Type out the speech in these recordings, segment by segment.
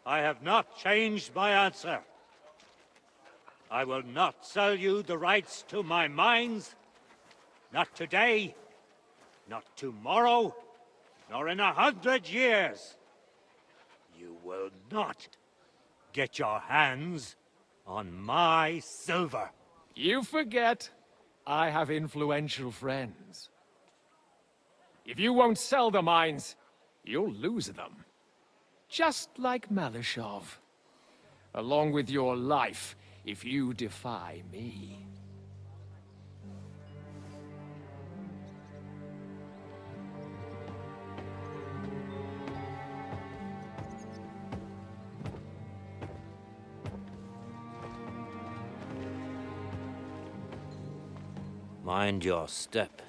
I have not changed my answer. I will not sell you the rights to my mines. Not today, not tomorrow, nor in 100 years. You will not get your hands on my silver. You forget I have influential friends. If you won't sell the mines, you'll lose them. Just like Malishov. Along with your life, if you defy me. Mind your step.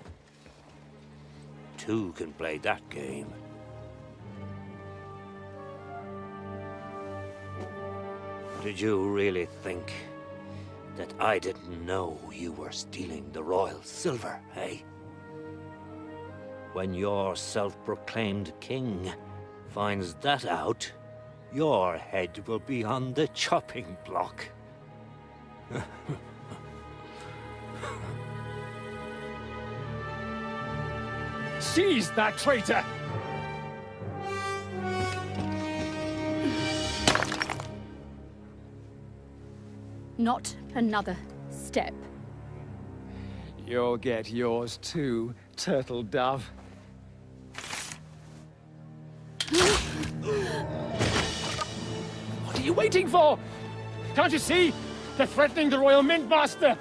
Two can play that game. Did you really think that I didn't know you were stealing the royal silver, eh? When your self-proclaimed king finds that out, your head will be on the chopping block. Seize that traitor! Not another step. You'll get yours too, turtle dove. What are you waiting for? Can't you see? They're threatening the Royal Mint Master!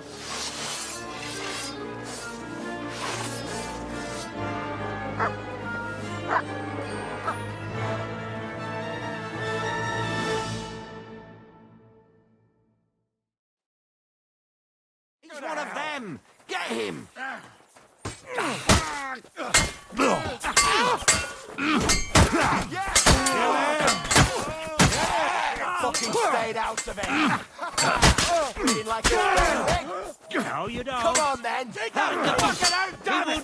He's one of them! Get him! Fucking stayed out of it! Feeling like a No, you don't. Come on then! Take that fucking out, damn it!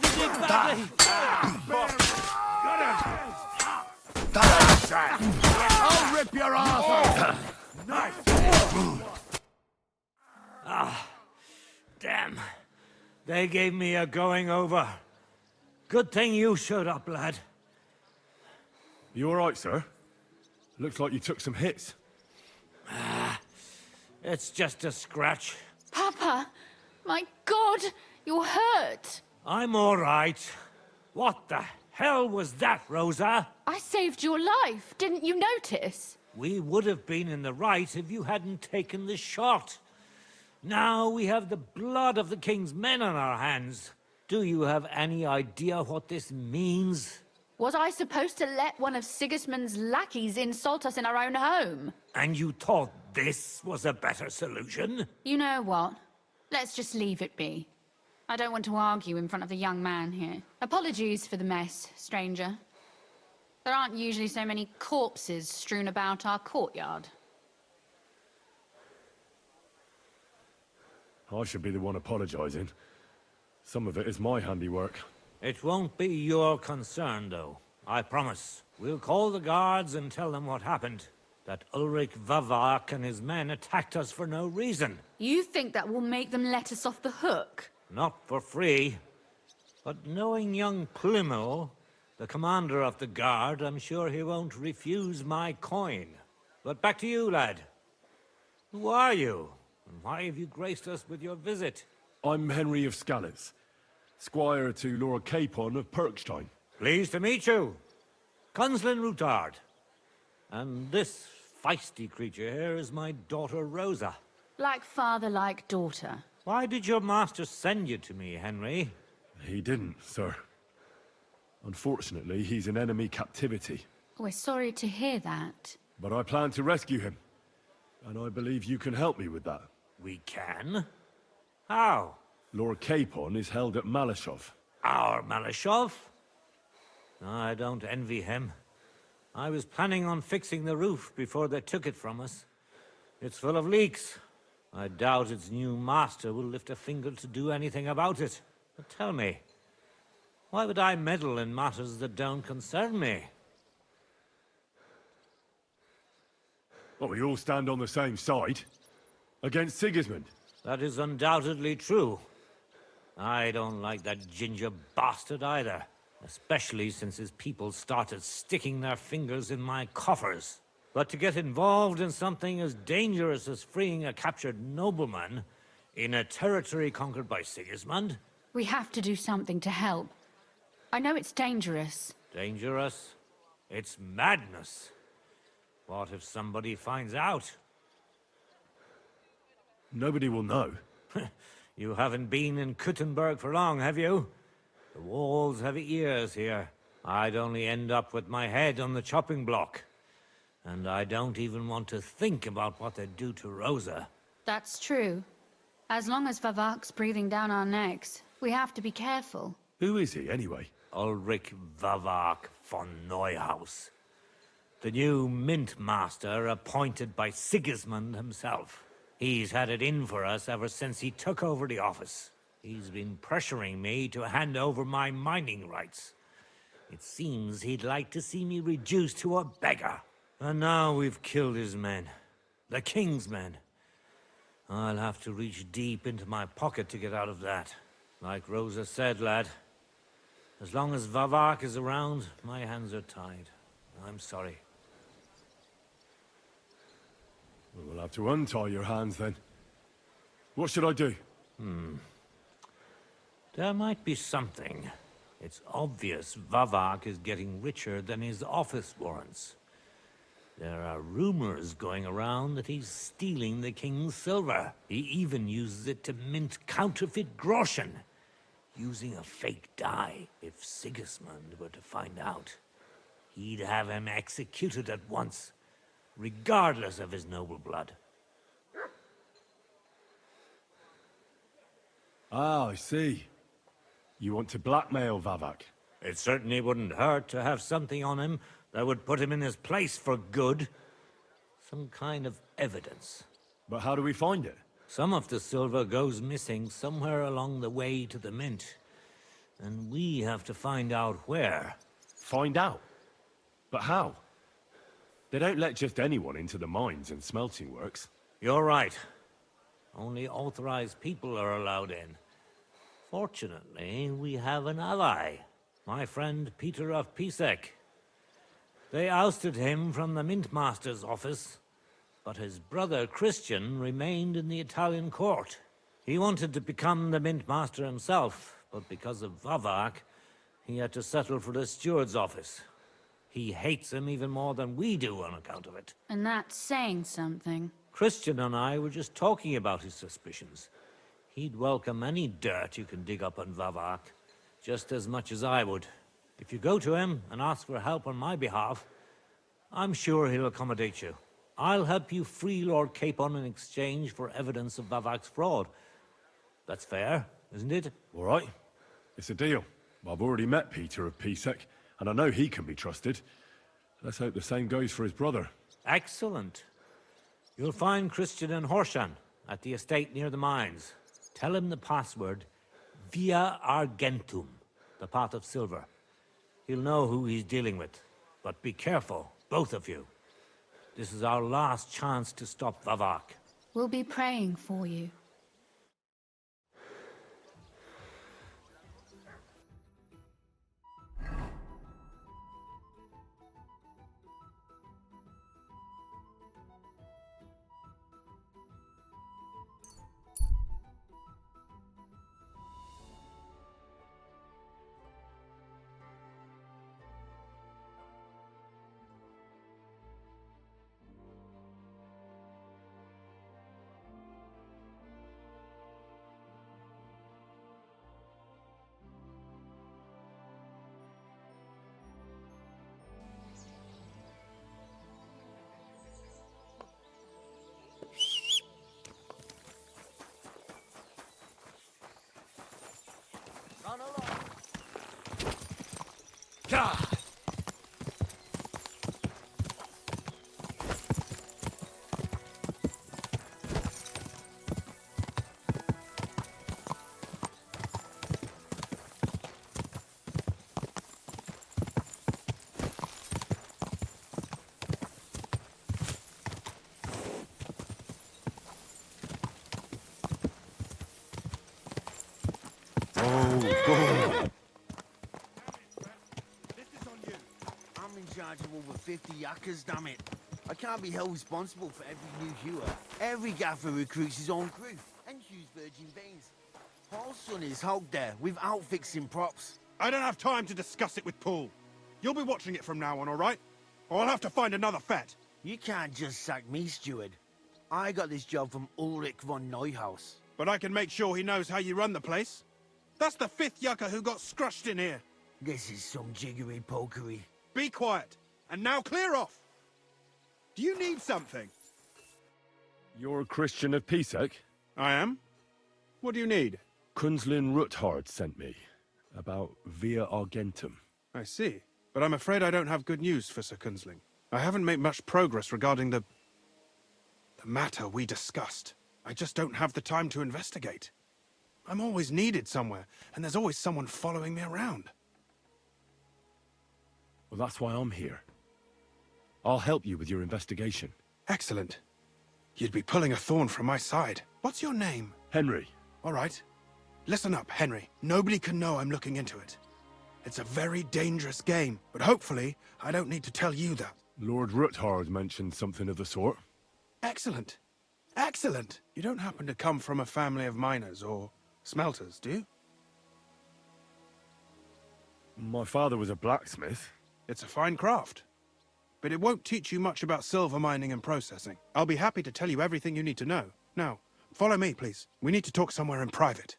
I'll rip your ass off! Damn. They gave me a going over. Good thing you showed up, lad. You all right, sir? Looks like you took some hits. It's just a scratch. Papa! My God! You're hurt! I'm all right. What the hell was that, Rosa? I saved your life. Didn't you notice? We would have been in the right if you hadn't taken the shot. Now we have the blood of the king's men on our hands. Do you have any idea what this means? Was I supposed to let one of Sigismund's lackeys insult us in our own home? And you thought this was a better solution? You know what? Let's just leave it be. I don't want to argue in front of the young man here. Apologies for the mess, stranger. There aren't usually so many corpses strewn about our courtyard. I should be the one apologizing. Some of it is my handiwork. It won't be your concern, though. I promise. We'll call the guards and tell them what happened. That Ulrich Vavak and his men attacked us for no reason. You think that will make them let us off the hook? Not for free. But knowing young Plimo, the commander of the guard, I'm sure he won't refuse my coin. But back to you, lad. Who are you? And why have you graced us with your visit? I'm Henry of Skalitz, squire to Lord Capon of Perkstein. Pleased to meet you. Conslin Routard. And this feisty creature here is my daughter Rosa. Like father, like daughter. Why did your master send you to me, Henry? He didn't, sir. Unfortunately, he's in enemy captivity. We're sorry to hear that. But I plan to rescue him. And I believe you can help me with that. We can? How? Lord Capon is held at Malishov. Our Malishov? I don't envy him. I was planning on fixing the roof before they took it from us. It's full of leaks. I doubt its new master will lift a finger to do anything about it. But tell me, why would I meddle in matters that don't concern me? Well, we all stand on the same side. Against Sigismund. That is undoubtedly true. I don't like that ginger bastard either. Especially since his people started sticking their fingers in my coffers. But to get involved in something as dangerous as freeing a captured nobleman in a territory conquered by Sigismund? We have to do something to help. I know it's dangerous. Dangerous? It's madness. What if somebody finds out? Nobody will know. You haven't been in Kuttenberg for long, have you? The walls have ears here. I'd only end up with my head on the chopping block. And I don't even want to think about what they'd do to Rosa. That's true. As long as Vavak's breathing down our necks, we have to be careful. Who is he, anyway? Ulrich Vavak von Neuhaus. The new mint master appointed by Sigismund himself. He's had it in for us ever since he took over the office. He's been pressuring me to hand over my mining rights. It seems he'd like to see me reduced to a beggar. And now we've killed his men. The king's men. I'll have to reach deep into my pocket to get out of that. Like Rosa said, lad. As long as Vavak is around, my hands are tied. I'm sorry. We'll have to untie your hands then. What should I do? There might be something. It's obvious Vavak is getting richer than his office warrants. There are rumors going around that he's stealing the king's silver. He even uses it to mint counterfeit groschen, using a fake die. If Sigismund were to find out, he'd have him executed at once, regardless of his noble blood. Ah, I see. You want to blackmail Vavak? It certainly wouldn't hurt to have something on him that would put him in his place for good. Some kind of evidence. But how do we find it? Some of the silver goes missing somewhere along the way to the mint. And we have to find out where. Find out? But how? They don't let just anyone into the mines and smelting works. You're right. Only authorized people are allowed in. Fortunately, we have an ally. My friend Peter of Pisek. They ousted him from the Mint Master's office, but his brother Christian remained in the Italian court. He wanted to become the Mint Master himself, but because of Vavak, he had to settle for the steward's office. He hates him even more than we do on account of it. And that's saying something. Christian and I were just talking about his suspicions. He'd welcome any dirt you can dig up on Vavak, just as much as I would. If you go to him and ask for help on my behalf, I'm sure he'll accommodate you. I'll help you free Lord Capon in exchange for evidence of Vavak's fraud. That's fair, isn't it? All right. It's a deal. I've already met Peter of Pisek, and I know he can be trusted. Let's hope the same goes for his brother. Excellent. You'll find Christian and Horshan at the estate near the mines. Tell him the password, Via Argentum, the pot of silver. He'll know who he's dealing with. But be careful, both of you. This is our last chance to stop Vavak. We'll be praying for you. Run along. over 50 yakkers, damn it. I can't be held responsible for every new hewer. Every gaffer recruits his own crew and use virgin veins. Paul's son is hogged there without fixing props. I don't have time to discuss it with Paul. You'll be watching it from now on, all right? Or I'll have to find another fet. You can't just sack me, steward. I got this job from Ulrich von Neuhaus. But I can make sure he knows how you run the place. That's the 5th yucca who got scrushed in here. This is some jiggery-pokery. Be quiet. And now clear off. Do you need something? You're a Christian of Pisek? I am. What do you need? Kunzlin Ruthard sent me. About Via Argentum. I see. But I'm afraid I don't have good news for Sir Kunzling. I haven't made much progress regarding the matter we discussed. I just don't have the time to investigate. I'm always needed somewhere, and there's always someone following me around. Well, that's why I'm here. I'll help you with your investigation. Excellent. You'd be pulling a thorn from my side. What's your name? Henry. All right. Listen up, Henry. Nobody can know I'm looking into it. It's a very dangerous game, but hopefully I don't need to tell you that. Lord Ruthard mentioned something of the sort. Excellent. Excellent. You don't happen to come from a family of miners or smelters, do you? My father was a blacksmith. It's a fine craft. But it won't teach you much about silver mining and processing. I'll be happy to tell you everything you need to know. Now, follow me, please. We need to talk somewhere in private.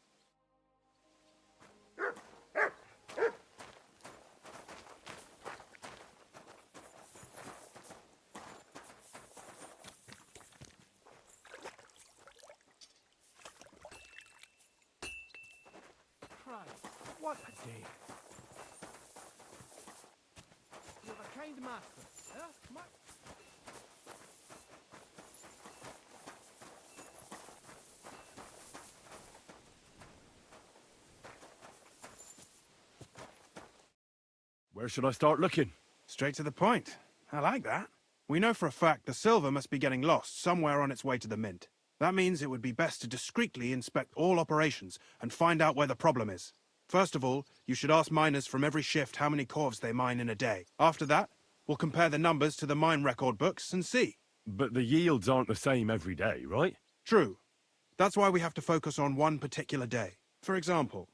What a day. You're a kind master, eh? Where should I start looking? Straight to the point. I like that. We know for a fact the silver must be getting lost somewhere on its way to the mint. That means it would be best to discreetly inspect all operations and find out where the problem is. First of all, you should ask miners from every shift how many corves they mine in a day. After that, we'll compare the numbers to the mine record books and see. But the yields aren't the same every day, right? True. That's why we have to focus on one particular day. For example,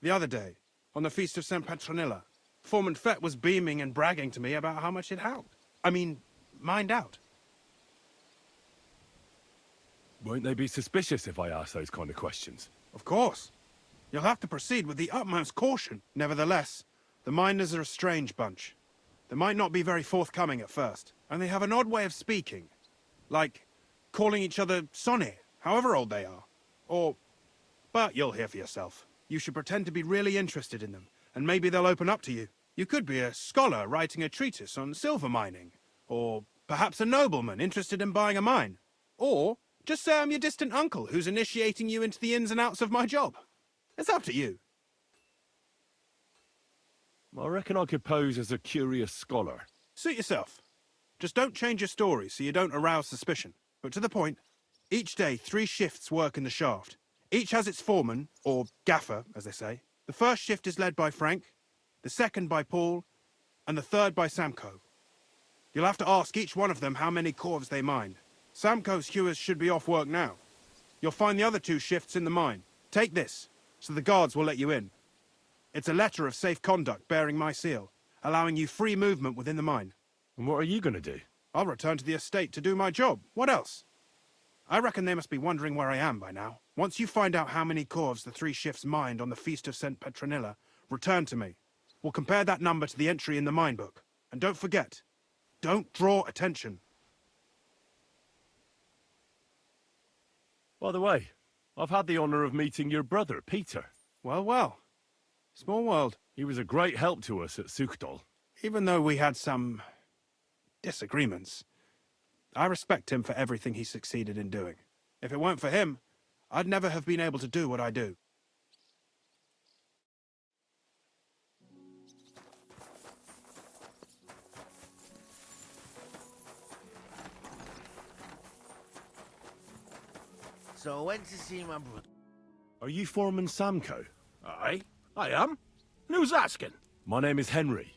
the other day, on the Feast of St. Petronilla, Foreman Fett was beaming and bragging to me about how much it helped. Mined out. Won't they be suspicious if I ask those kind of questions? Of course. You'll have to proceed with the utmost caution. Nevertheless, the miners are a strange bunch. They might not be very forthcoming at first, and they have an odd way of speaking. Like calling each other Sonny, however old they are. But you'll hear for yourself. You should pretend to be really interested in them, and maybe they'll open up to you. You could be a scholar writing a treatise on silver mining, or perhaps a nobleman interested in buying a mine. Or just say I'm your distant uncle who's initiating you into the ins and outs of my job. It's up to you. I reckon I could pose as a curious scholar. Suit yourself. Just don't change your story so you don't arouse suspicion. But to the point, each day 3 shifts work in the shaft. Each has its foreman, or gaffer, as they say. The first shift is led by Frank, the second by Paul, and the third by Samko. You'll have to ask each one of them how many corves they mine. Samko's hewers should be off work now. You'll find the other 2 shifts in the mine. Take this, so the guards will let you in. It's a letter of safe conduct bearing my seal, allowing you free movement within the mine. And what are you going to do? I'll return to the estate to do my job. What else? I reckon they must be wondering where I am by now. Once you find out how many corves the 3 shifts mined on the Feast of St. Petronilla, return to me. We'll compare that number to the entry in the mine book. And don't forget, don't draw attention. By the way, I've had the honor of meeting your brother, Peter. Well, well. Small world. He was a great help to us at Suchdol. Even though we had some disagreements, I respect him for everything he succeeded in doing. If it weren't for him, I'd never have been able to do what I do. So I went to see my brother. Are you Foreman Samko? Aye, I am. And who's asking? My name is Henry.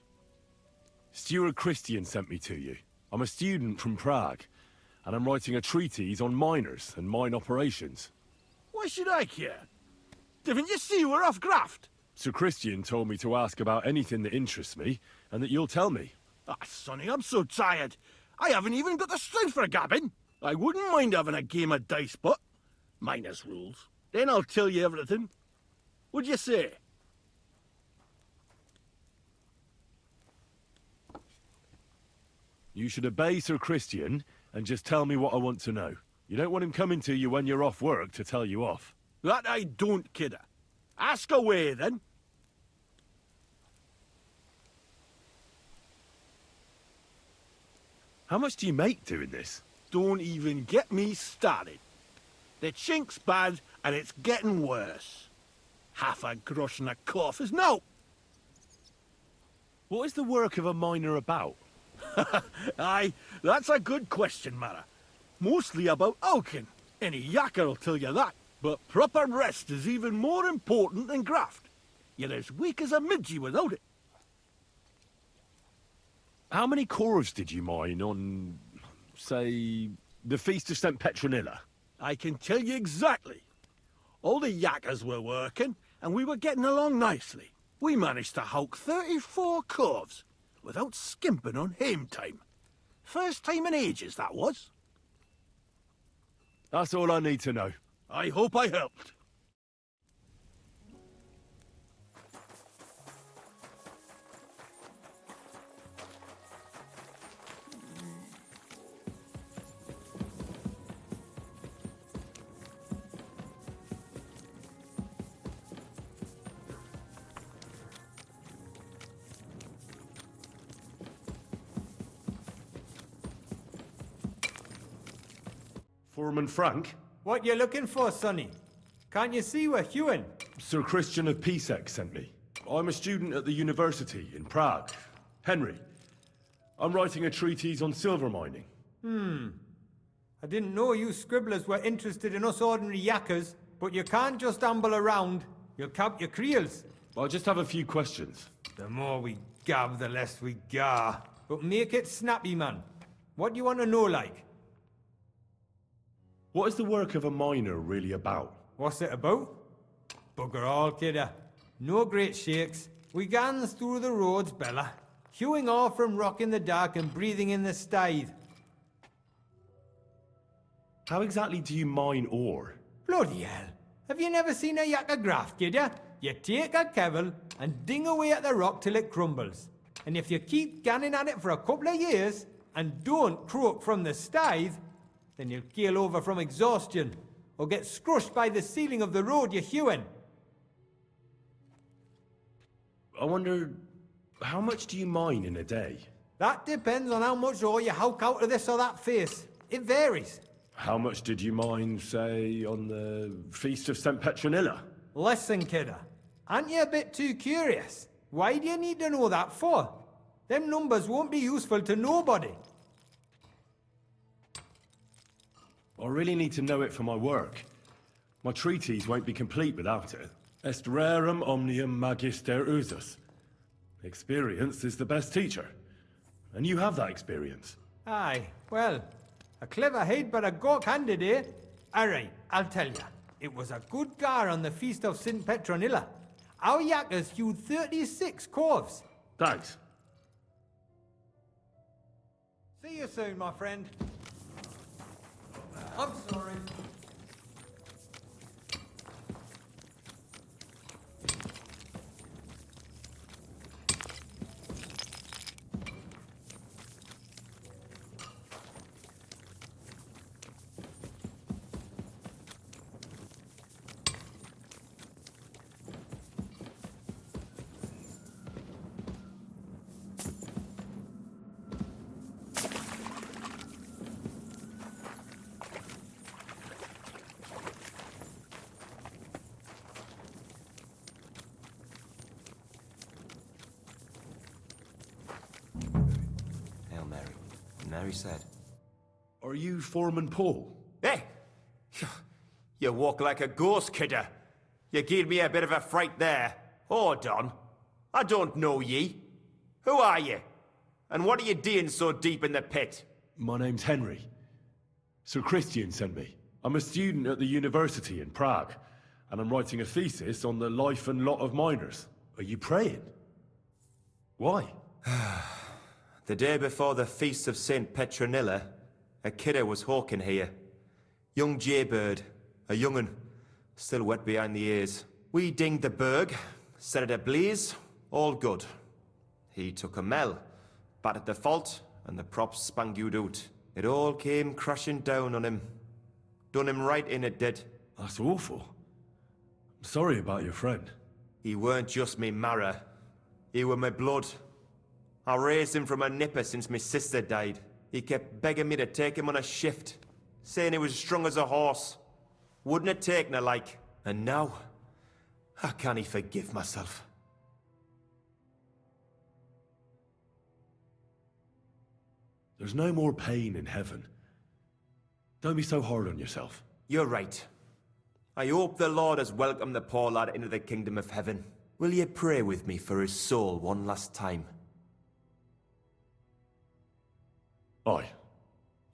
Steward Christian sent me to you. I'm a student from Prague, and I'm writing a treatise on miners and mine operations. Why should I care? Didn't you see we're off graft? Sir Christian told me to ask about anything that interests me, and that you'll tell me. Ah, Sonny, I'm so tired. I haven't even got the strength for gabbing. I wouldn't mind having a game of dice, but minus rules. Then I'll tell you everything. What'd you say? You should obey Sir Christian and just tell me what I want to know. You don't want him coming to you when you're off work to tell you off. That I don't, kidder. Ask away, then. How much do you make doing this? Don't even get me started. The chink's bad, and it's getting worse. Half a grosh and a cough is no. What is the work of a miner about? Aye, that's a good question, Mara. Mostly about oaken. Any yakker'll tell you that. But proper rest is even more important than graft. You're as weak as a midgie without it. How many corves did you mine on, say, the Feast of St. Petronilla? I can tell you exactly. All the yakkers were working, and we were getting along nicely. We managed to howk 34 corves, without skimping on hame time. First time in ages, that was. That's all I need to know. I hope I helped. Foreman Frank? What you looking for, Sonny? Can't you see we're hewing? Sir Christian of Pisek sent me. I'm a student at the university in Prague. Henry. I'm writing a treatise on silver mining. I didn't know you scribblers were interested in us ordinary yakkers, but you can't just amble around. You'll cap your creels. I just have a few questions. The more we gab, the less we gar. But make it snappy, man. What do you want to know, like? What is the work of a miner really about? What's it about? Bugger all, kidder. No great shakes. We gans through the roads, Bella. Hewing off from rock in the dark and breathing in the stithe. How exactly do you mine ore? Bloody hell. Have you never seen a yakker graft, kidder? You take a kevel and ding away at the rock till it crumbles. And if you keep ganning at it for a couple of years and don't croak from the stithe, then you'll keel over from exhaustion or get scrushed by the ceiling of the road you're hewing. I wonder, how much do you mine in a day? That depends on how much ore you howk out of this or that face. It varies. How much did you mine, say, on the Feast of St. Petronilla? Listen, kidder. Aren't you a bit too curious? Why do you need to know that for? Them numbers won't be useful to nobody. I really need to know it for my work. My treatise won't be complete without it. Est rerum omnium magister usus. Experience is the best teacher. And you have that experience. Aye, well, a clever head but a gawk-handed, eh? Alright, I'll tell ya. It was a good gar on the Feast of St. Petronilla. Our yakkers hewed 36 corves. Thanks. See you soon, my friend. I'm sorry. Hail Mary. Mary said. Are you Foreman Paul? Hey! You walk like a ghost, kidder. You gave me a bit of a fright there. Hold on. I don't know ye. Who are ye? And what are you doing so deep in the pit? My name's Henry. Sir Christian sent me. I'm a student at the university in Prague, and I'm writing a thesis on the life and lot of miners. Are you praying? Why? The day before the feast of St. Petronilla, a kidder was hawking here. Young jaybird, a young'un, still wet behind the ears. We dinged the berg, set it ablaze, all good. He took a mell, battered the fault, and the props spangued out. It all came crashing down on him. Done him right in, it did. That's awful. I'm sorry about your friend. He weren't just me marrow. He were my blood. I raised him from a nipper since my sister died. He kept begging me to take him on a shift, saying he was strong as a horse. Wouldn't have taken her like. And now, I can't forgive myself. There's no more pain in heaven. Don't be so hard on yourself. You're right. I hope the Lord has welcomed the poor lad into the kingdom of heaven. Will you pray with me for his soul one last time? Aye.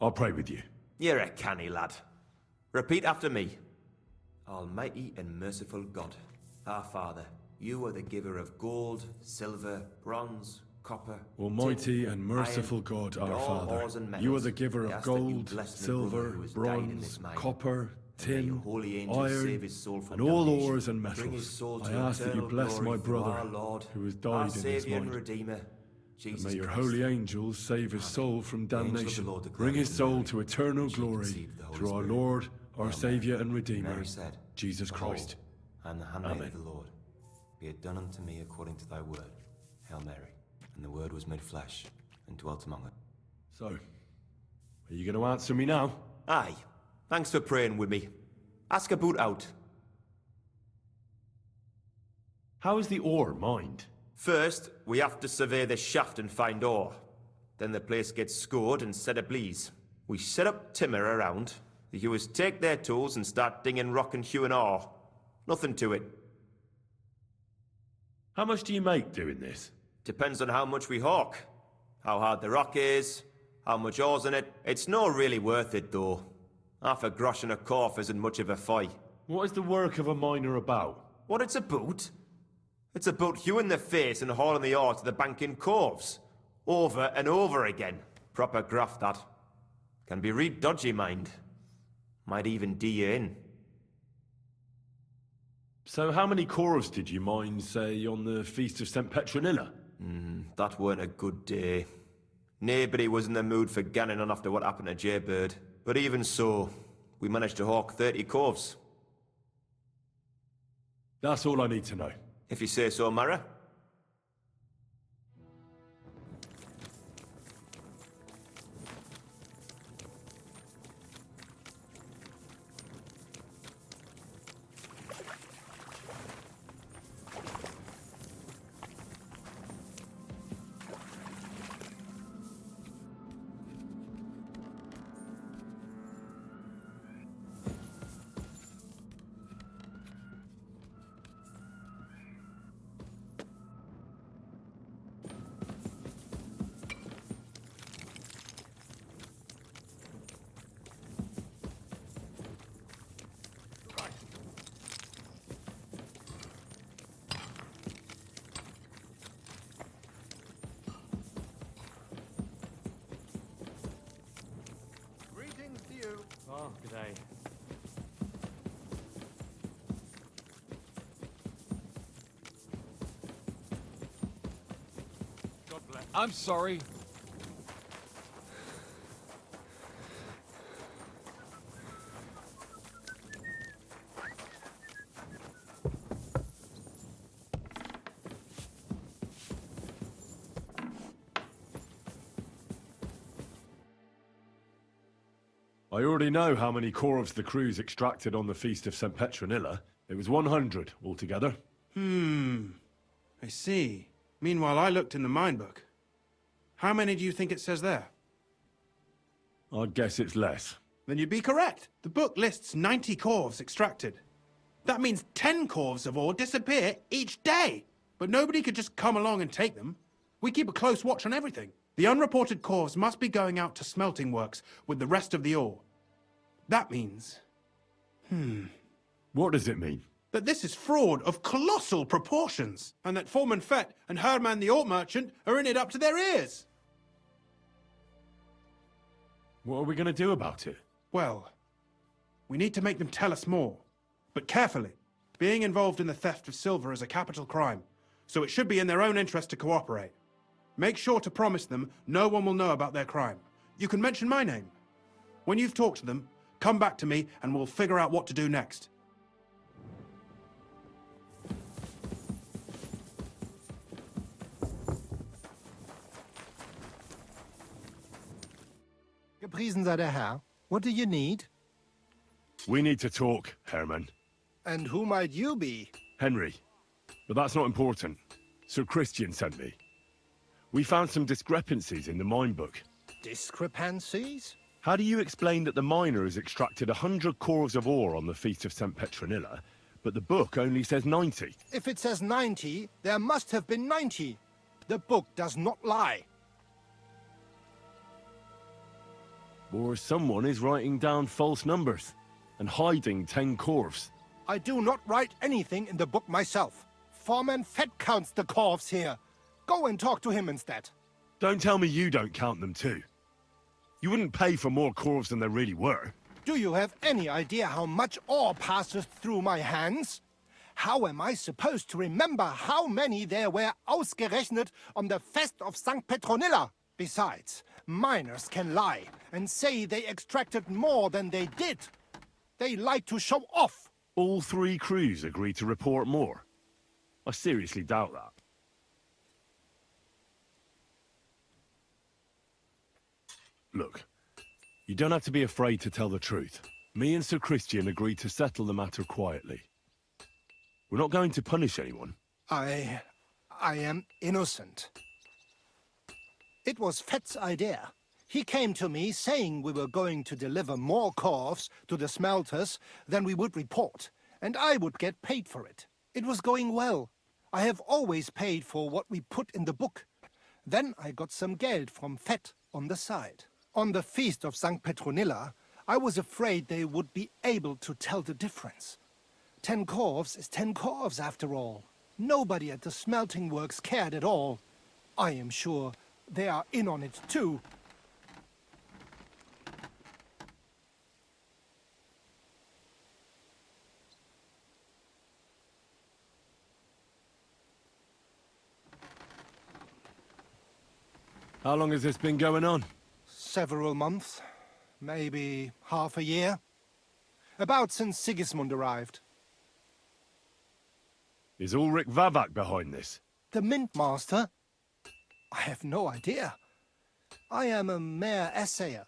I'll pray with you. You're a canny lad. Repeat after me. Almighty and merciful God, our Father, you are the giver of gold, silver, bronze, copper, Almighty tin, and merciful iron, God, and our all Father, ores and you are metals. the giver I of ask that you gold, bless my brother silver, who has died in bronze, this mine. copper, And may your tin, holy angels save iron, his soul from and all damnation. ores and Bring his metals. soul to I ask that you eternal bless glory my through brother, our Lord, who has our died in his Saviour and mind. Redeemer, And Jesus may your Christ. holy angels save his soul from The angel of the damnation. Lord declared Bring his to soul Mary, to eternal and she glory conceived the Holy through our Spirit. Lord, our Amen. Saviour and Redeemer, Mary said, Jesus Behold, Christ. I am the handmaid Amen. of the Lord. Be it done unto me according to thy word. Hail Mary. And the word was made flesh, and dwelt among us. So, are you going to answer me now? Aye. Thanks for praying with me. Ask about out. How is the ore mined? First, we have to survey the shaft and find ore. Then the place gets scored and set ablaze. We set up timber around. The hewers take their tools and start dinging rock and hewing ore. Nothing to it. How much do you make doing this? Depends on how much we hawk. How hard the rock is, how much ore's in it. It's not really worth it, though. Half a grosh and a corf isn't much of a fight. What is the work of a miner about? What it's about? It's about hewing the face and hauling the ore to the bank in coves. Over and over again. Proper graft, that. Can be real dodgy, mind. Might even do you in. So how many corves did you mine, say, on the Feast of St. Petronilla? That weren't a good day. Nobody was in the mood for ganning on after what happened to Jaybird. But even so, we managed to hawk 30 corves. That's all I need to know. If you say so, Mara. Greetings to you. Oh, g'day. God bless. I'm sorry. I already know how many corves the crews extracted on the Feast of St. Petronilla. It was 100 altogether. I see. Meanwhile, I looked in the mine book. How many do you think it says there? I'd guess it's less. Then you'd be correct. The book lists 90 corves extracted. That means 10 corves of ore disappear each day. But nobody could just come along and take them. We keep a close watch on everything. The unreported corps must be going out to smelting works with the rest of the ore. That means... What does it mean? that this is fraud of colossal proportions, and that Foreman Fett and Herman the ore merchant are in it up to their ears. What are we going to do about it? Well, we need to make them tell us more, but carefully. Being involved in the theft of silver is a capital crime, so it should be in their own interest to cooperate. Make sure to promise them no one will know about their crime. You can mention my name. When you've talked to them, come back to me and we'll figure out what to do next. Gepriesen sei der Herr. What do you need? We need to talk, Herman. And who might you be? Henry. But that's not important. Sir Christian sent me. We found some discrepancies in the mine book. Discrepancies? How do you explain that the miner has extracted 100 cores of ore on the Feast of St. Petronilla, but the book only says 90? If it says 90, there must have been 90. The book does not lie. Or someone is writing down false numbers and hiding 10 cores. I do not write anything in the book myself. Foreman Fett counts the corves here. Go and talk to him instead. Don't tell me you don't count them too. You wouldn't pay for more corves than there really were. Do you have any idea how much ore passes through my hands? How am I supposed to remember how many there were ausgerechnet on the Fest of St. Petronilla? Besides, miners can lie and say they extracted more than they did. They like to show off. All 3 crews agreed to report more. I seriously doubt that. Look, you don't have to be afraid to tell the truth. Me and Sir Christian agreed to settle the matter quietly. We're not going to punish anyone. I am innocent. It was Fett's idea. He came to me saying we were going to deliver more corves to the smelters than we would report, and I would get paid for it. It was going well. I have always paid for what we put in the book. Then I got some geld from Fett on the side. On the Feast of St. Petronilla, I was afraid they would be able to tell the difference. 10 corves is 10 corves after all. Nobody at the smelting works cared at all. I am sure they are in on it too. How long has this been going on? Several months, maybe half a year. About since Sigismund arrived. Is Ulrich Vavak behind this? The Mint Master? I have no idea. I am a mere assayer.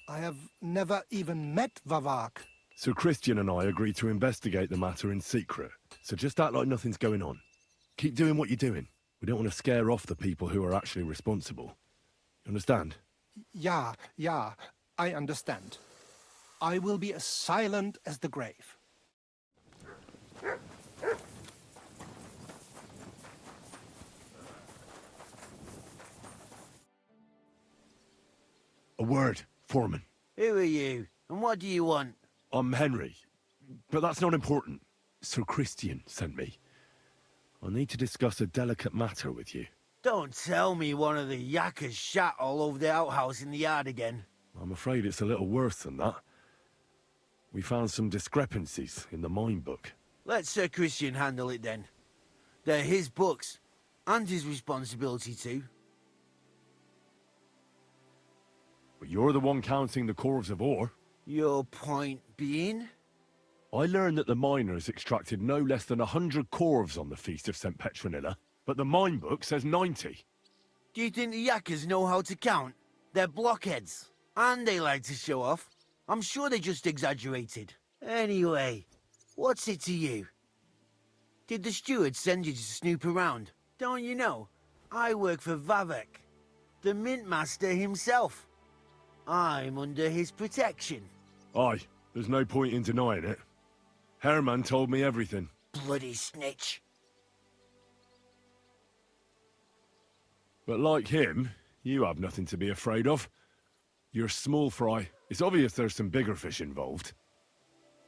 I have never even met Vavak. Sir Christian and I agreed to investigate the matter in secret, so just act like nothing's going on. Keep doing what you're doing. We don't want to scare off the people who are actually responsible. You understand? Yeah, I understand. I will be as silent as the grave. A word, Foreman. Who are you, and what do you want? I'm Henry, but that's not important. Sir Christian sent me. I need to discuss a delicate matter with you. Don't tell me one of the yakkers shat all over the outhouse in the yard again. I'm afraid it's a little worse than that. We found some discrepancies in the mine book. Let Sir Christian handle it then. They're his books, and his responsibility too. But you're the one counting the corves of ore. Your point being? I learned that the miners extracted no less than 100 corves on the Feast of St. Petronilla, but the mine book says 90. Do you think the yakkers know how to count? They're blockheads, and they like to show off. I'm sure they just exaggerated. Anyway, what's it to you? Did the steward send you to snoop around? Don't you know? I work for Vavek, the mint master himself. I'm under his protection. Aye, there's no point in denying it. Herman told me everything. Bloody snitch. But like him, You have nothing to be afraid of. You're small fry. It's obvious there's some bigger fish involved.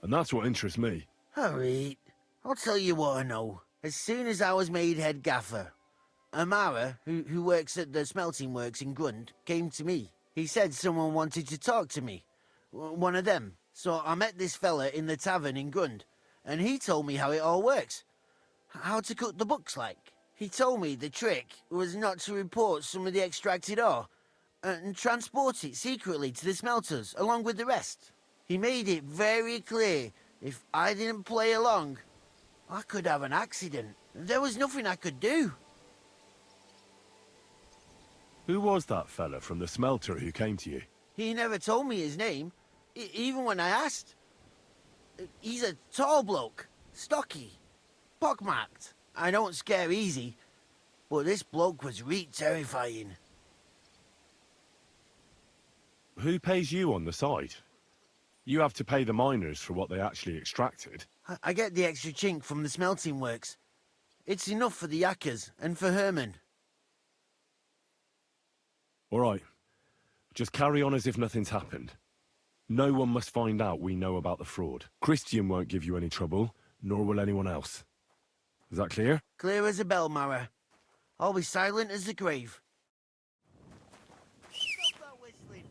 And that's what interests me. Alright, I'll tell you what I know. As soon as I was made head gaffer, Amara, who works at the smelting works in Grund, came to me. He said someone wanted to talk to me. One of them. So I met this fella in the tavern in Grund, and he told me how it all works. How to cook the books like. He told me the trick was not to report some of the extracted ore, and transport it secretly to the smelters, along with the rest. He made it very clear, if I didn't play along, I could have an accident. There was nothing I could do. Who was that fella from the smelter who came to you? He never told me his name, even when I asked. He's a tall bloke, stocky, pockmarked. I don't scare easy, but this bloke was terrifying. Who pays you on the side? You have to pay the miners for what they actually extracted. I get the extra chink from the smelting works. It's enough for the yakkers and for Herman. All right. Just carry on as if nothing's happened. No one must find out we know about the fraud. Christian won't give you any trouble, nor will anyone else. Is that clear? Clear as a bell, Mara. I'll be silent as the grave. Stop that whistling.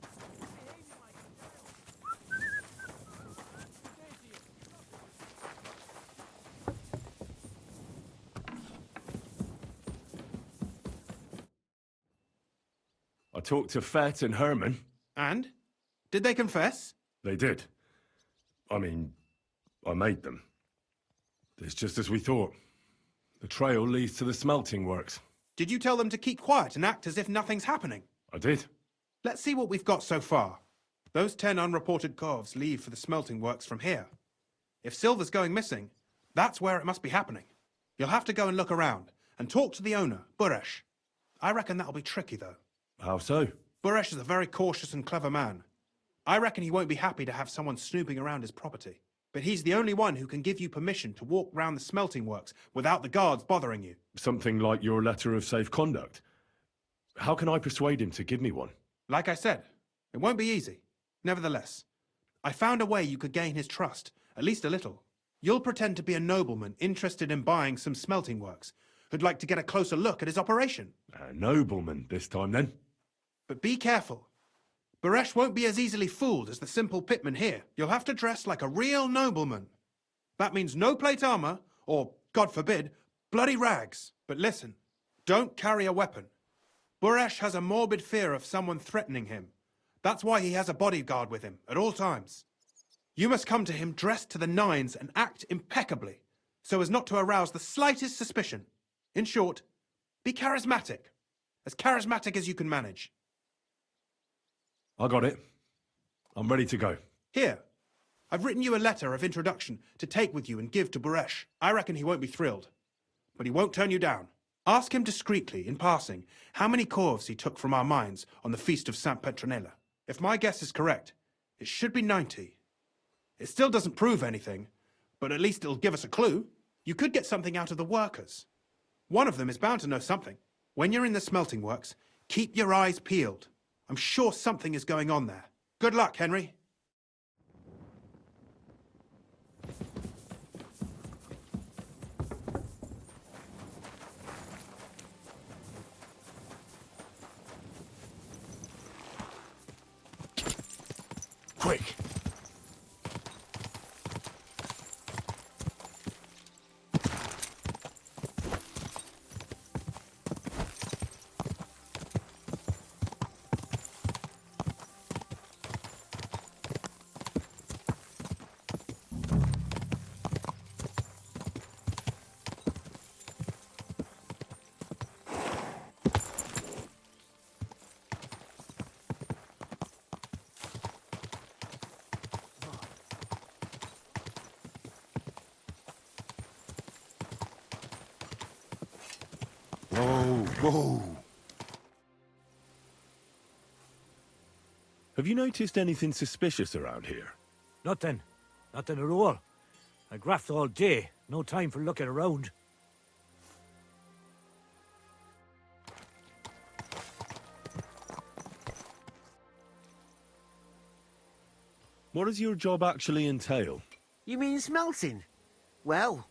I talked to Fett and Herman. And? Did they confess? They did. I mean, I made them. It's just as we thought. The trail leads to the smelting works. Did you tell them to keep quiet and act as if nothing's happening? I did. Let's see what we've got so far. Those 10 unreported corves leave for the smelting works from here. If silver's going missing, that's where it must be happening. You'll have to go and look around and talk to the owner, Buresh. I reckon that'll be tricky, though. How so? Buresh is a very cautious and clever man. I reckon he won't be happy to have someone snooping around his property. But he's the only one who can give you permission to walk round the smelting works without the guards bothering you. Something like your letter of safe conduct. How can I persuade him to give me one? Like I said, it won't be easy. Nevertheless, I found a way you could gain his trust, at least a little. You'll pretend to be a nobleman interested in buying some smelting works, who'd like to get a closer look at his operation. A nobleman this time, then? But be careful. Buresh won't be as easily fooled as the simple pitman here. You'll have to dress like a real nobleman. That means no plate armor, or, God forbid, bloody rags. But listen, don't carry a weapon. Buresh has a morbid fear of someone threatening him. That's why he has a bodyguard with him at all times. You must come to him dressed to the nines and act impeccably, so as not to arouse the slightest suspicion. In short, be charismatic as you can manage. I got it. I'm ready to go. Here, I've written you a letter of introduction to take with you and give to Buresh. I reckon he won't be thrilled, but he won't turn you down. Ask him discreetly, in passing, how many corves he took from our mines on the feast of Saint Petronella. If my guess is correct, it should be 90. It still doesn't prove anything, but at least it'll give us a clue. You could get something out of the workers. One of them is bound to know something. When you're in the smelting works, keep your eyes peeled. I'm sure something is going on there. Good luck, Henry. Quick! Whoa! Have you noticed anything suspicious around here? Nothing. Nothing at all. I graft all day. No time for looking around. What does your job actually entail? You mean smelting? Well,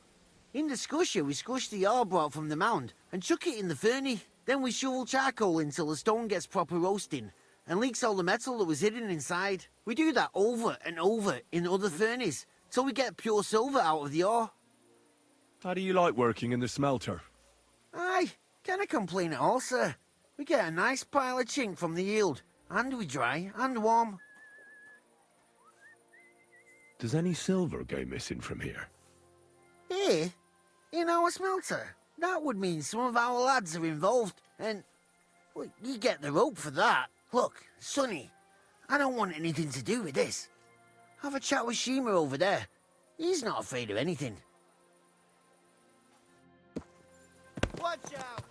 in the scusher, we scush the ore brought from the mound and chuck it in the furnace. Then we shovel charcoal until the stone gets proper roasting and leaks all the metal that was hidden inside. We do that over and over in other furnaces till we get pure silver out of the ore. How do you like working in the smelter? Aye, can't complain at all, sir. We get a nice pile of chink from the yield, and we dry and warm. Does any silver go missing from here? Here? In our smelter? That would mean some of our lads are involved, and... well, you get the rope for that. Look, Sonny, I don't want anything to do with this. Have a chat with Shima over there. He's not afraid of anything. Watch out!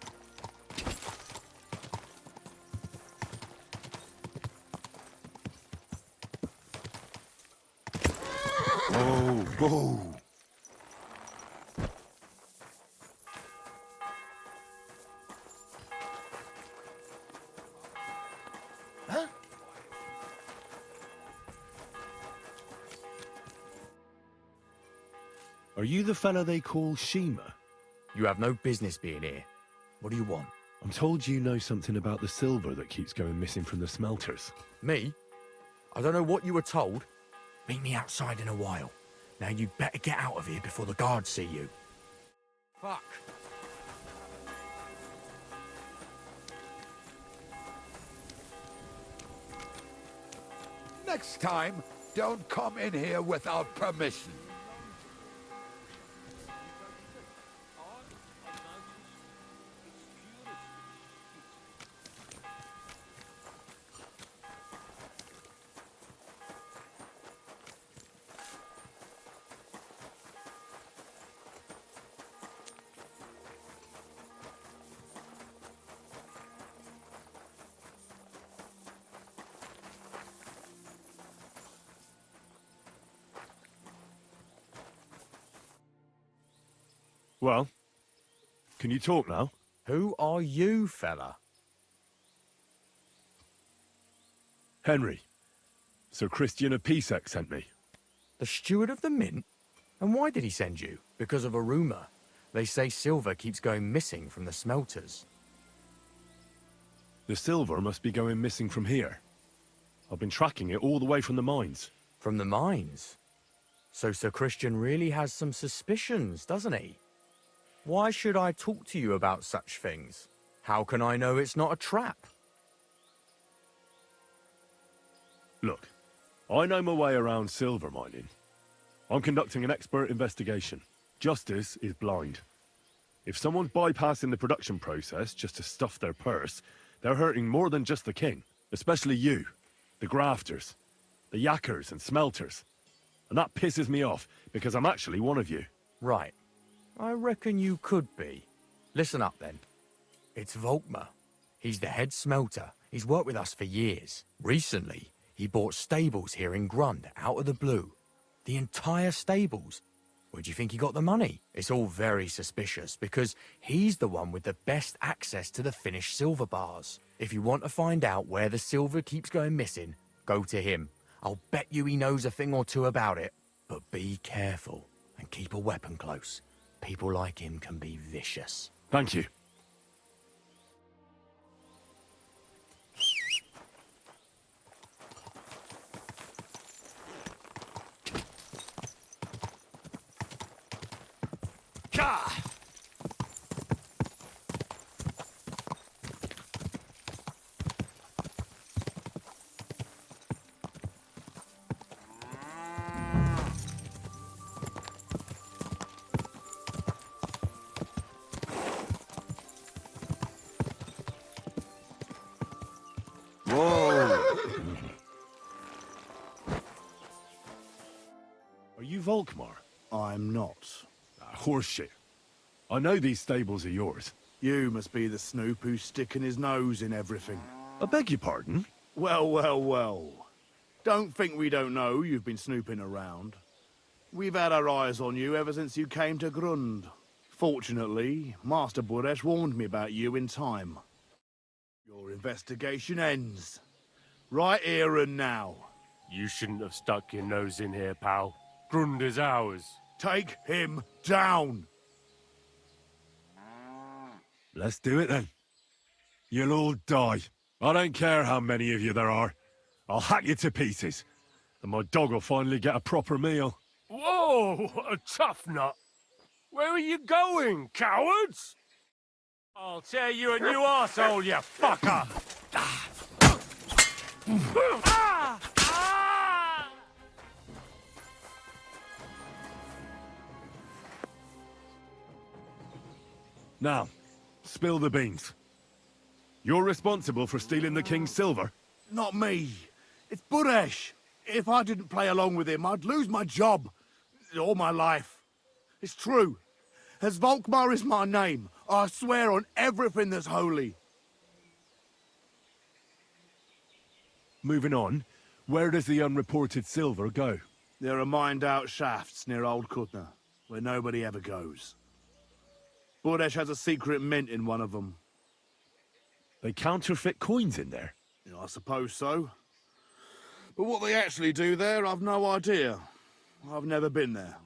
Whoa, whoa! Huh? Are you the fella they call Shima? You have no business being here. What do you want? I'm told you know something about the silver that keeps going missing from the smelters. Me? I don't know what you were told. Meet me outside in a while. Now you'd better get out of here before the guards see you. Fuck. Next time, don't come in here without permission. Well, can you talk now? Who are you, fella? Henry. Sir Christian of Pisek sent me. The steward of the mint? And why did he send you? Because of a rumour. They say silver keeps going missing from the smelters. The silver must be going missing from here. I've been tracking it all the way from the mines. From the mines? So Sir Christian really has some suspicions, doesn't he? Why should I talk to you about such things? How can I know it's not a trap? Look, I know my way around silver mining. I'm conducting an expert investigation. Justice is blind. If someone's bypassing the production process just to stuff their purse, they're hurting more than just the king. Especially you, the grafters, the yackers and smelters. And that pisses me off, because I'm actually one of you. Right. I reckon you could be. Listen up, then. It's Volkmar. He's the head smelter. He's worked with us for years. Recently, he bought stables here in Grund, out of the blue. The entire stables. Where do you think he got the money? It's all very suspicious, because he's the one with the best access to the finished silver bars. If you want to find out where the silver keeps going missing, go to him. I'll bet you he knows a thing or two about it. But be careful, and keep a weapon close. People like him can be vicious. Thank you. Are you Volkmar? I'm not. Horseshit. I know these stables are yours. You must be the snoop who's sticking his nose in everything. I beg your pardon? Well, well, well. Don't think we don't know you've been snooping around. We've had our eyes on you ever since you came to Grund. Fortunately, Master Buresh warned me about you in time. Your investigation ends. Right here and now. You shouldn't have stuck your nose in here, pal. Grundy's ours. Take him down! Let's do it then. You'll all die. I don't care how many of you there are. I'll hack you to pieces. And my dog will finally get a proper meal. Whoa! A tough nut. Where are you going, cowards? I'll tear you a new arsehole, you fucker! Now, spill the beans. You're responsible for stealing the king's silver? Not me. It's Buresh. If I didn't play along with him, I'd lose my job. All my life. It's true. As Volkmar is my name, I swear on everything that's holy. Moving on, where does the unreported silver go? There are mined-out shafts near Old Kutna, where nobody ever goes. Buresh has a secret mint in one of them. They counterfeit coins in there? Yeah, I suppose so. But what they actually do there, I've no idea. I've never been there.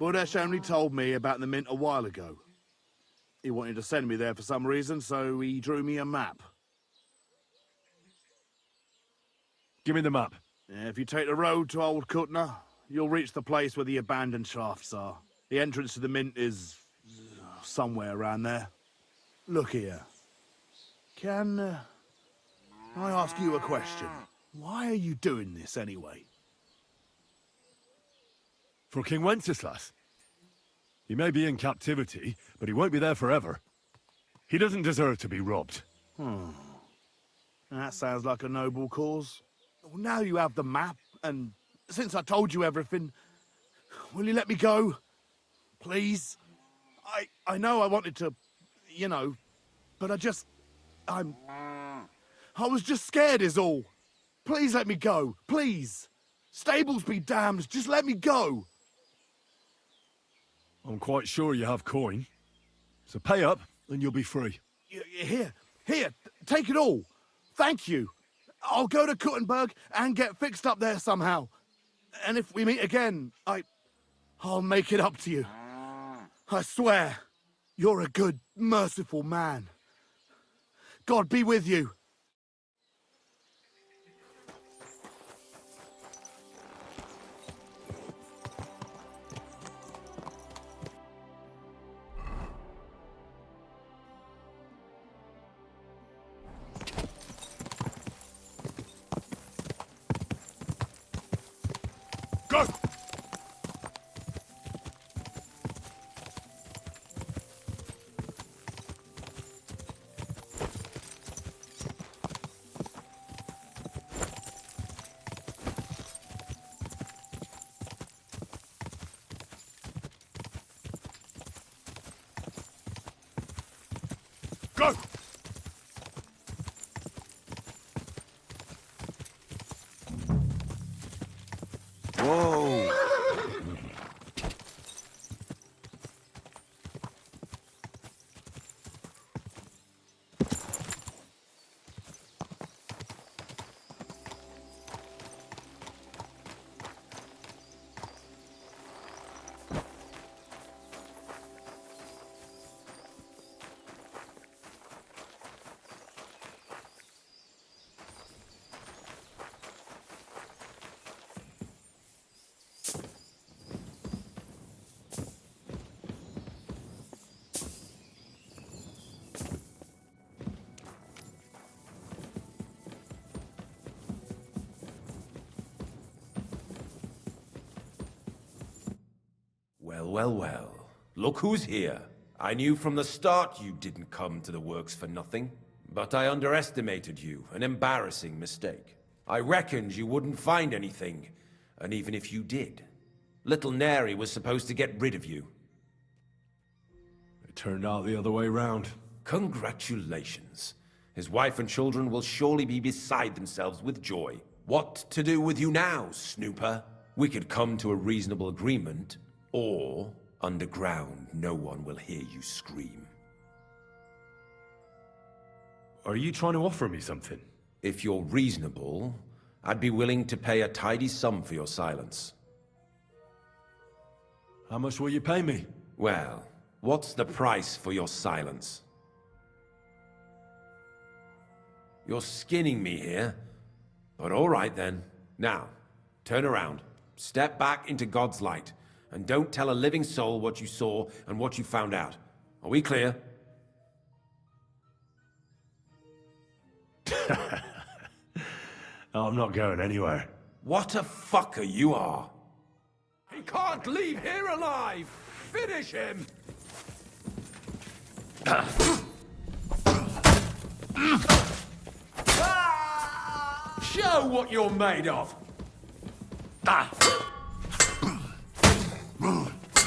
Buresh only told me about the mint a while ago. He wanted to send me there for some reason, so he drew me a map. Give me the map. Yeah, if you take the road to Old Kutna, you'll reach the place where the abandoned shafts are. The entrance to the mint is somewhere around there. Look here. Can I ask you a question? Why are you doing this anyway? For King Wenceslas. He may be in captivity, but he won't be there forever. He doesn't deserve to be robbed. That sounds like a noble cause. Well, now you have the map, and since I told you everything, will you let me go? Please? I know I wanted to, you know, but I was just scared is all. Please let me go, please. Stables be damned, just let me go. I'm quite sure you have coin. So pay up, and you'll be free. Here, take it all. Thank you. I'll go to Kuttenberg and get fixed up there somehow. And if we meet again, I'll make it up to you. I swear, you're a good, merciful man. God be with you. Go! Go! Whoa! Well. Look who's here. I knew from the start you didn't come to the works for nothing. But I underestimated you, an embarrassing mistake. I reckoned you wouldn't find anything, and even if you did, little Neri was supposed to get rid of you. It turned out the other way round. Congratulations. His wife and children will surely be beside themselves with joy. What to do with you now, Snooper? We could come to a reasonable agreement, or underground no one will hear you scream. Are you trying to offer me something? If you're reasonable, I'd be willing to pay a tidy sum for your silence. How much will you pay me? Well, what's the price for your silence? You're skinning me here, but all right then. Now, turn around, step back into God's light, and don't tell a living soul what you saw and what you found out. Are we clear? I'm not going anywhere. What a fucker you are! He can't leave here alive! Finish him! Show what you're made of!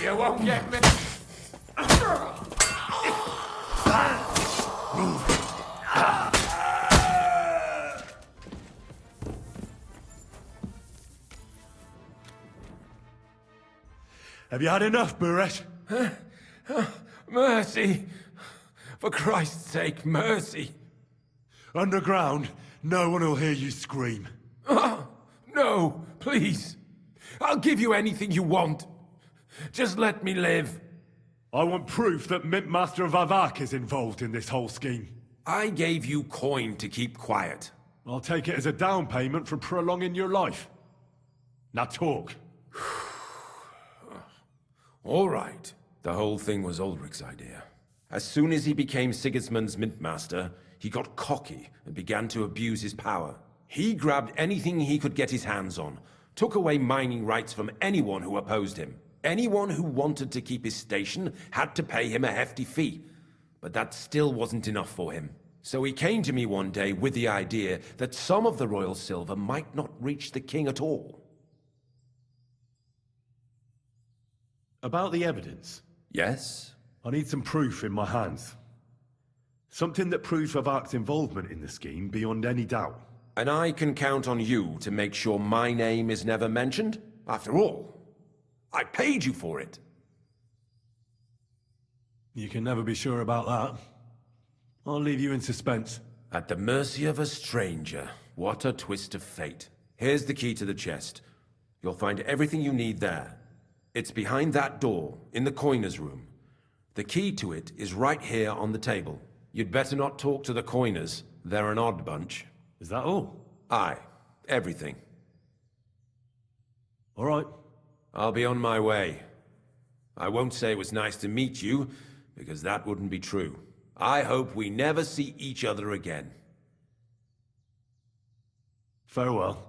You won't get me! Have you had enough, Buresh? Mercy! For Christ's sake, mercy! Underground, no one will hear you scream. No, please. I'll give you anything you want. Just let me live. I want proof that Mint Master Vavak is involved in this whole scheme. I gave you coin to keep quiet. I'll take it as a down payment for prolonging your life. Now talk. All right. The whole thing was Ulrich's idea. As soon as he became Sigismund's Mint Master, he got cocky and began to abuse his power. He grabbed anything he could get his hands on, took away mining rights from anyone who opposed him. Anyone who wanted to keep his station had to pay him a hefty fee. But that still wasn't enough for him. So he came to me one day with the idea that some of the royal silver might not reach the king at all. About the evidence? Yes? I need some proof in my hands. Something that proves Vavak's involvement in the scheme beyond any doubt. And I can count on you to make sure my name is never mentioned? After all, I paid you for it. You can never be sure about that. I'll leave you in suspense. At the mercy of a stranger. What a twist of fate. Here's the key to the chest. You'll find everything you need there. It's behind that door, in the coiner's room. The key to it is right here on the table. You'd better not talk to the coiners. They're an odd bunch. Is that all? Aye. Everything. All right. I'll be on my way. I won't say it was nice to meet you, because that wouldn't be true. I hope we never see each other again. Farewell.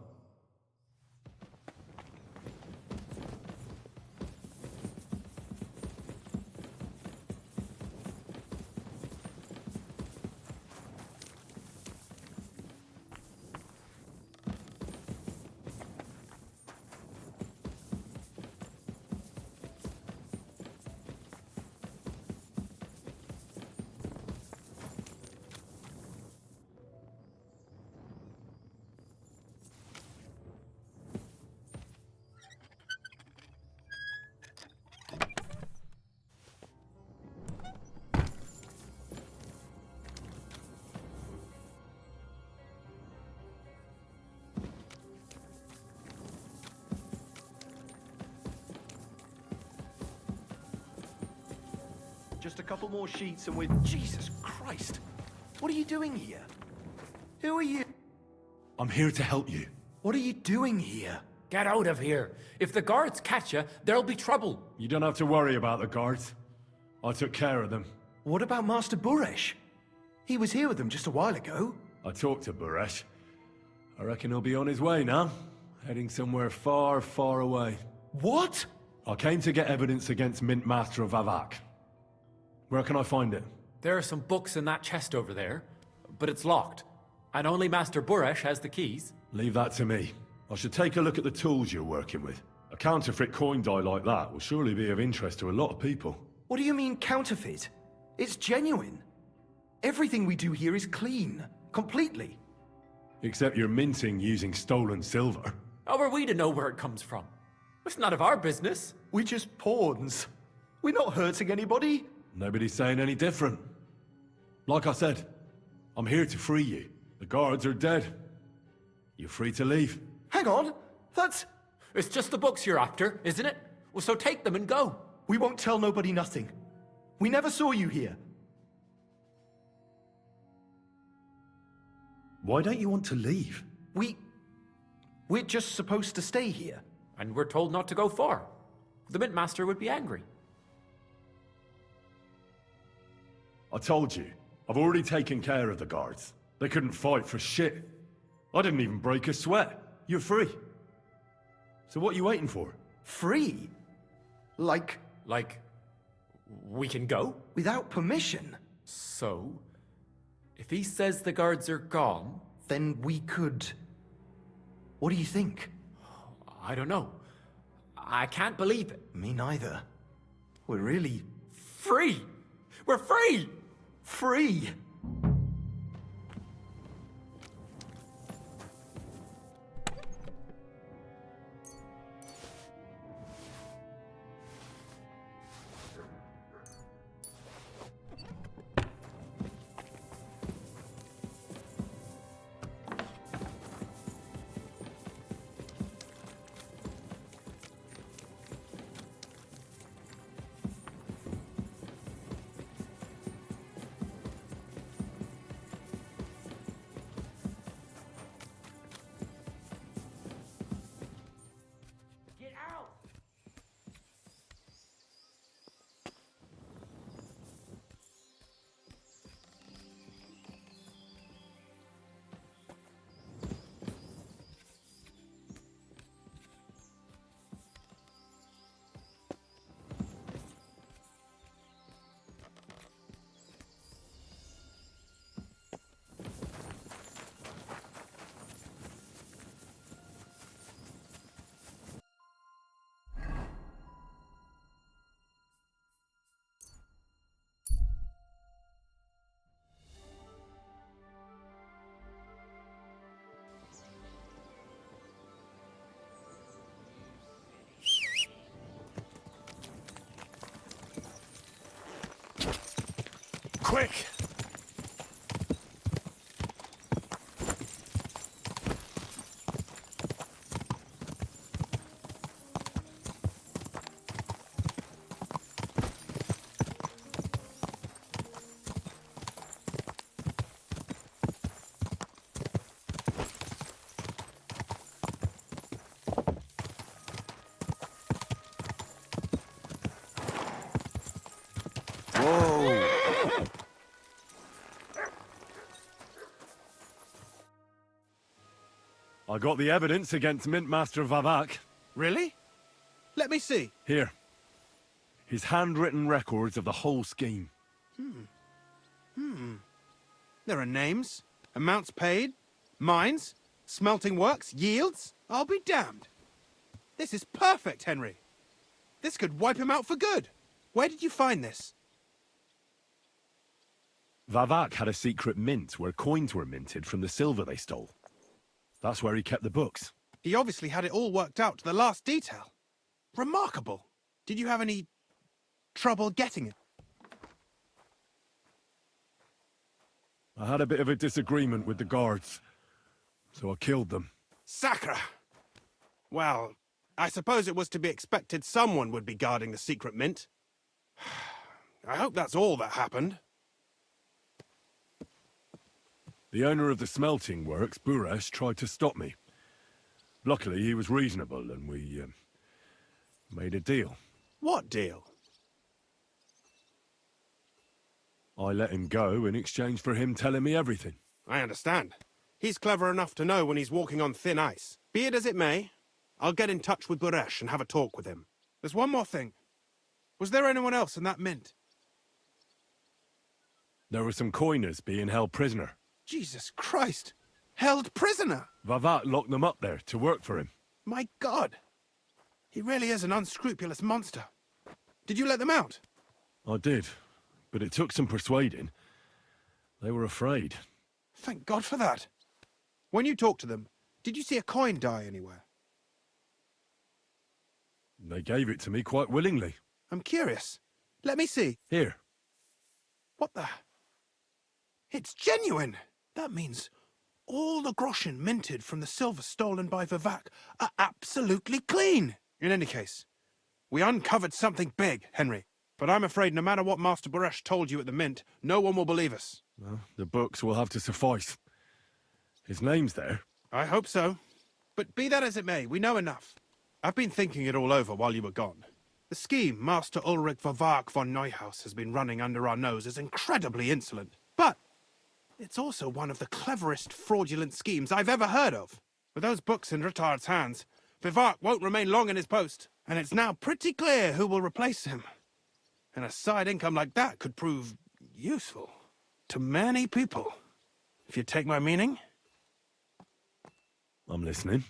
Just a couple more sheets and we're... Jesus Christ! What are you doing here? Who are you? I'm here to help you. What are you doing here? Get out of here. If the guards catch you, there'll be trouble. You don't have to worry about the guards. I took care of them. What about Master Buresh? He was here with them just a while ago. I talked to Buresh. I reckon he'll be on his way now. Heading somewhere far, far away. What? I came to get evidence against Mint Master of Vavak. Where can I find it? There are some books in that chest over there, but it's locked. And only Master Buresh has the keys. Leave that to me. I should take a look at the tools you're working with. A counterfeit coin die like that will surely be of interest to a lot of people. What do you mean counterfeit? It's genuine. Everything we do here is clean. Completely. Except you're minting using stolen silver. How are we to know where it comes from? It's none of our business. We're just pawns. We're not hurting anybody. Nobody's saying any different. Like I said, I'm here to free you. The guards are dead. You're free to leave. Hang on! That's... It's just the books you're after, isn't it? Well, so take them and go. We won't tell nobody nothing. We never saw you here. Why don't you want to leave? We're just supposed to stay here. And we're told not to go far. The Mint Master would be angry. I told you, I've already taken care of the guards. They couldn't fight for shit. I didn't even break a sweat. You're free. So what are you waiting for? Free? Like, we can go? without permission? So, if he says the guards are gone... Then we could... What do you think? I don't know. I can't believe it. Me neither. We're really... Free! We're free! free! Quick! I got the evidence against Mint Master Vavak. Really? Let me see. Here. His handwritten records of the whole scheme. There are names, amounts paid, mines, smelting works, yields. I'll be damned. This is perfect, Henry. This could wipe him out for good. Where did you find this? Vavak had a secret mint where coins were minted from the silver they stole. That's where he kept the books. He obviously had it all worked out to the last detail. Remarkable. Did you have any trouble getting it? I had a bit of a disagreement with the guards, so I killed them. Sacre! Well, I suppose it was to be expected someone would be guarding the secret mint. I hope that's all that happened. The owner of the smelting works, Buresh, tried to stop me. Luckily, he was reasonable, and we made a deal. What deal? I let him go in exchange for him telling me everything. I understand. He's clever enough to know when he's walking on thin ice. Be it as it may, I'll get in touch with Buresh and have a talk with him. There's one more thing. Was there anyone else in that mint? There were some coiners being held prisoner. Jesus Christ! Held prisoner! Vavak locked them up there to work for him. My God! He really is an unscrupulous monster. Did you let them out? I did, but it took some persuading. They were afraid. Thank God for that. When you talked to them, did you see a coin die anywhere? They gave it to me quite willingly. I'm curious. Let me see. Here. What the... It's genuine! That means all the groschen minted from the silver stolen by Vivak are absolutely clean. In any case, we uncovered something big, Henry. But I'm afraid no matter what Master Buresh told you at the Mint, no one will believe us. Well, the books will have to suffice. His name's there. I hope so. But be that as it may, we know enough. I've been thinking it all over while you were gone. The scheme Master Ulrich Vivak von Neuhaus has been running under our nose is incredibly insolent. But it's also one of the cleverest fraudulent schemes I've ever heard of. With those books in Retard's hands, Vivak won't remain long in his post, and it's now pretty clear who will replace him. And a side income like that could prove useful to many people. If you take my meaning. I'm listening.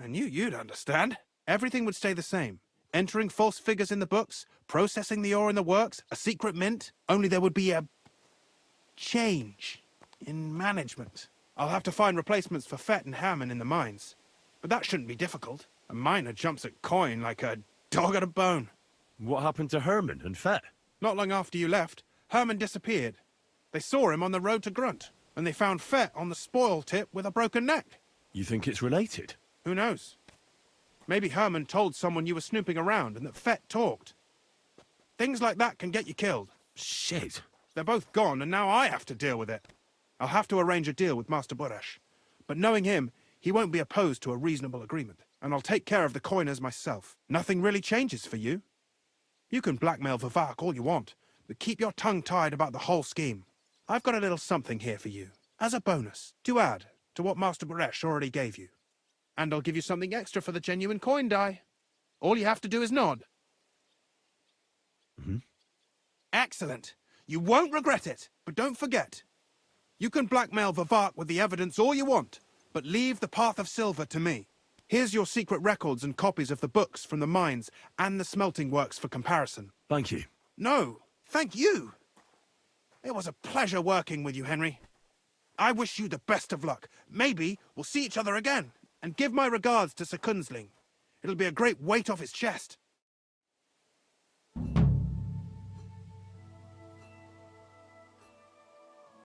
I knew you'd understand. Everything would stay the same. Entering false figures in the books, processing the ore in the works, a secret mint. Only there would be a change in management. I'll have to find replacements for Fett and Hammond in the mines. But that shouldn't be difficult. A miner jumps at coin like a dog at a bone. What happened to Herman and Fett? Not long after you left, Herman disappeared. They saw him on the road to Grunt, and they found Fett on the spoil tip with a broken neck. You think it's related? Who knows? Maybe Herman told someone you were snooping around and that Fett talked. Things like that can get you killed. Shit. They're both gone, and now I have to deal with it. I'll have to arrange a deal with Master Buresh. But knowing him, he won't be opposed to a reasonable agreement. And I'll take care of the coiners myself. Nothing really changes for you. You can blackmail Vivak all you want, but keep your tongue tied about the whole scheme. I've got a little something here for you, as a bonus, to add to what Master Buresh already gave you. And I'll give you something extra for the genuine coin die. All you have to do is nod. Mm-hmm. Excellent. You won't regret it, but don't forget. You can blackmail Vivak with the evidence all you want, but leave the Path of Silver to me. Here's your secret records and copies of the books from the mines and the smelting works for comparison. Thank you. No, thank you. It was a pleasure working with you, Henry. I wish you the best of luck. Maybe we'll see each other again. And give my regards to Sir Kunzling. It'll be a great weight off his chest.